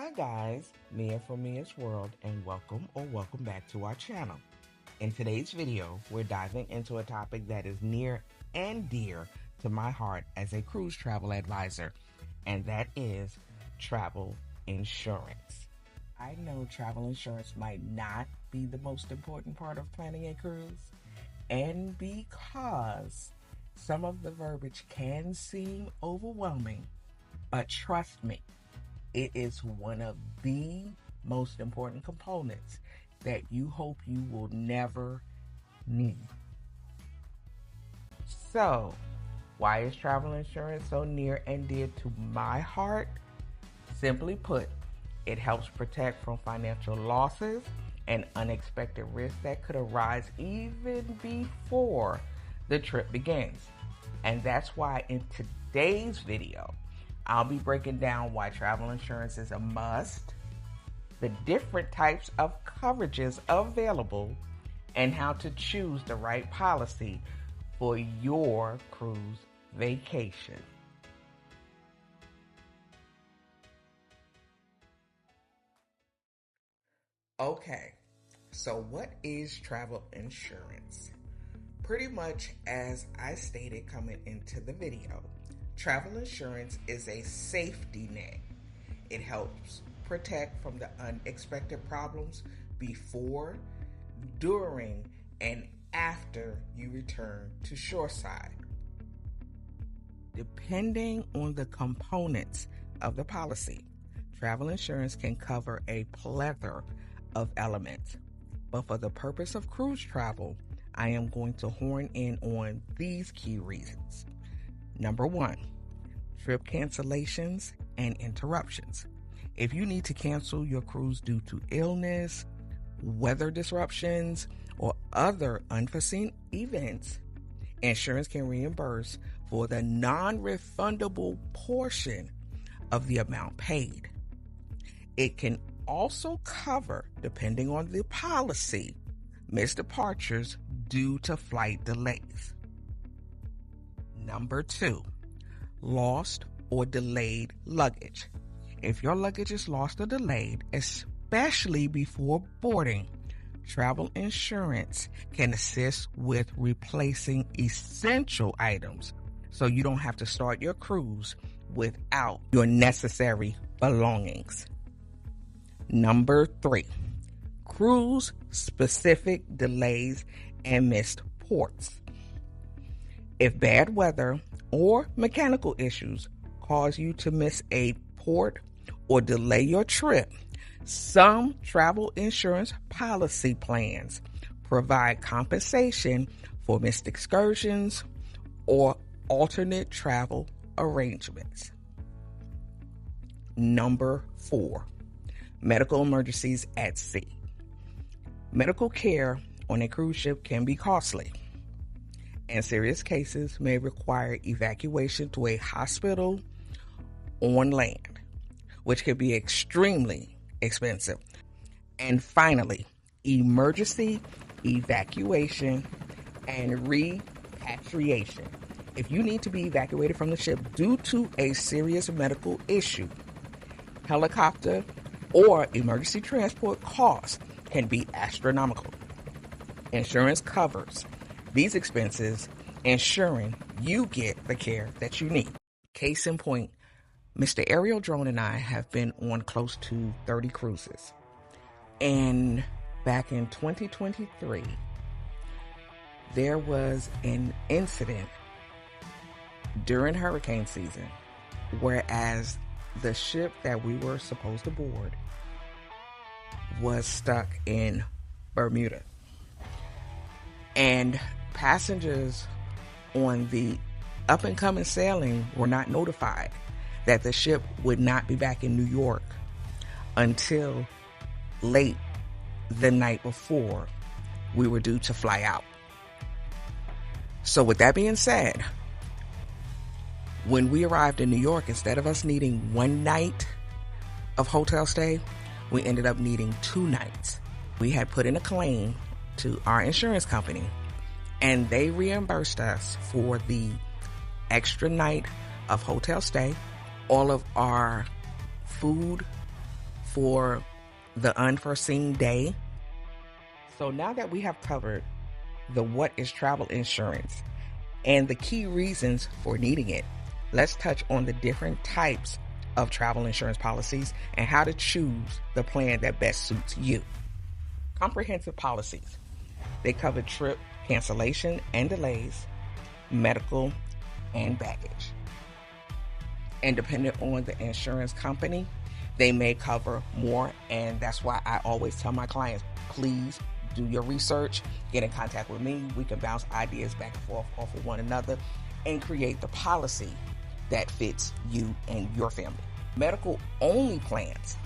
Hi guys, Mia from Mia's World, and welcome back to our channel. In today's video, we're diving into a topic that is near and dear to my heart as a cruise travel advisor, and that is travel insurance. I know travel insurance might not be the most important part of planning a cruise, and because some of the verbiage can seem overwhelming, but trust me, it is one of the most important components that you hope you will never need. So, why is travel insurance so near and dear to my heart? Simply put, it helps protect from financial losses and unexpected risks that could arise even before the trip begins. And that's why in today's video, I'll be breaking down why travel insurance is a must, the different types of coverages available, and how to choose the right policy for your cruise vacation. Okay, so what is travel insurance? Pretty much as I stated coming into the video, travel insurance is a safety net. It helps protect from the unexpected problems before, during, and after you return to shoreside. Depending on the components of the policy, travel insurance can cover a plethora of elements. But for the purpose of cruise travel, I am going to horn in on these key reasons. Number one, trip cancellations and interruptions. If you need to cancel your cruise due to illness, weather disruptions, or other unforeseen events, insurance can reimburse for the non-refundable portion of the amount paid. It can also cover, depending on the policy, missed departures due to flight delays. Number two, lost or delayed luggage. If your luggage is lost or delayed, especially before boarding, travel insurance can assist with replacing essential items so you don't have to start your cruise without your necessary belongings. Number three, cruise specific delays and missed ports. If bad weather or mechanical issues cause you to miss a port or delay your trip, some travel insurance policy plans provide compensation for missed excursions or alternate travel arrangements. Number four, medical emergencies at sea. Medical care on a cruise ship can be costly, and serious cases may require evacuation to a hospital on land, which can be extremely expensive. And finally, emergency evacuation and repatriation. If you need to be evacuated from the ship due to a serious medical issue, helicopter or emergency transport costs can be astronomical. Insurance covers these expenses, ensuring you get the care that you need. Case in point, Mr. Aerial Drone and I have been on close to 30 cruises. And back in 2023, there was an incident during hurricane season, whereas the ship that we were supposed to board was stuck in Bermuda. And passengers on the up and coming sailing were not notified that the ship would not be back in New York until late the night before we were due to fly out. So with that being said, when we arrived in New York, instead of us needing one night of hotel stay, we ended up needing 2 nights. We had put in a claim to our insurance company, and they reimbursed us for the extra night of hotel stay, all of our food for the unforeseen day. So now that we have covered the what is travel insurance and the key reasons for needing it, let's touch on the different types of travel insurance policies and how to choose the plan that best suits you. Comprehensive policies. They cover trip cancellation and delays, medical, and baggage. And depending on the insurance company, they may cover more, and that's why I always tell my clients, please do your research, get in contact with me. We can bounce ideas back and forth off of one another and create the policy that fits you and your family. Medical only plans.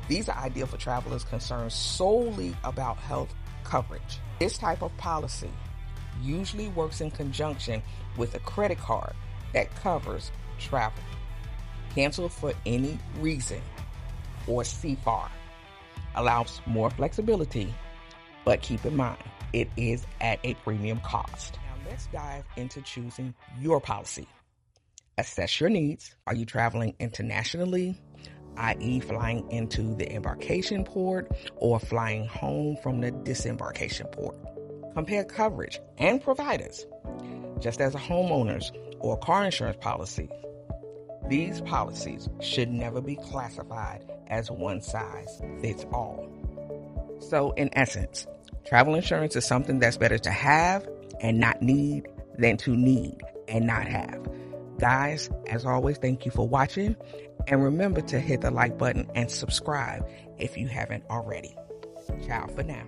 These are ideal for travelers concerned solely about health coverage. This type of policy usually works in conjunction with a credit card that covers travel. Cancel for any reason, or CFAR, allows more flexibility, but keep in mind, it is at a premium cost. Now let's dive into choosing your policy. Assess your needs. Are you traveling internationally, i.e. flying into the embarkation port or flying home from the disembarkation port? Compare coverage and providers. Just as a homeowner's or car insurance policy, these policies should never be classified as one size fits all. So in essence, travel insurance is something that's better to have and not need than to need and not have. Guys, as always, thank you for watching, and remember to hit the like button and subscribe if you haven't already. Ciao for now.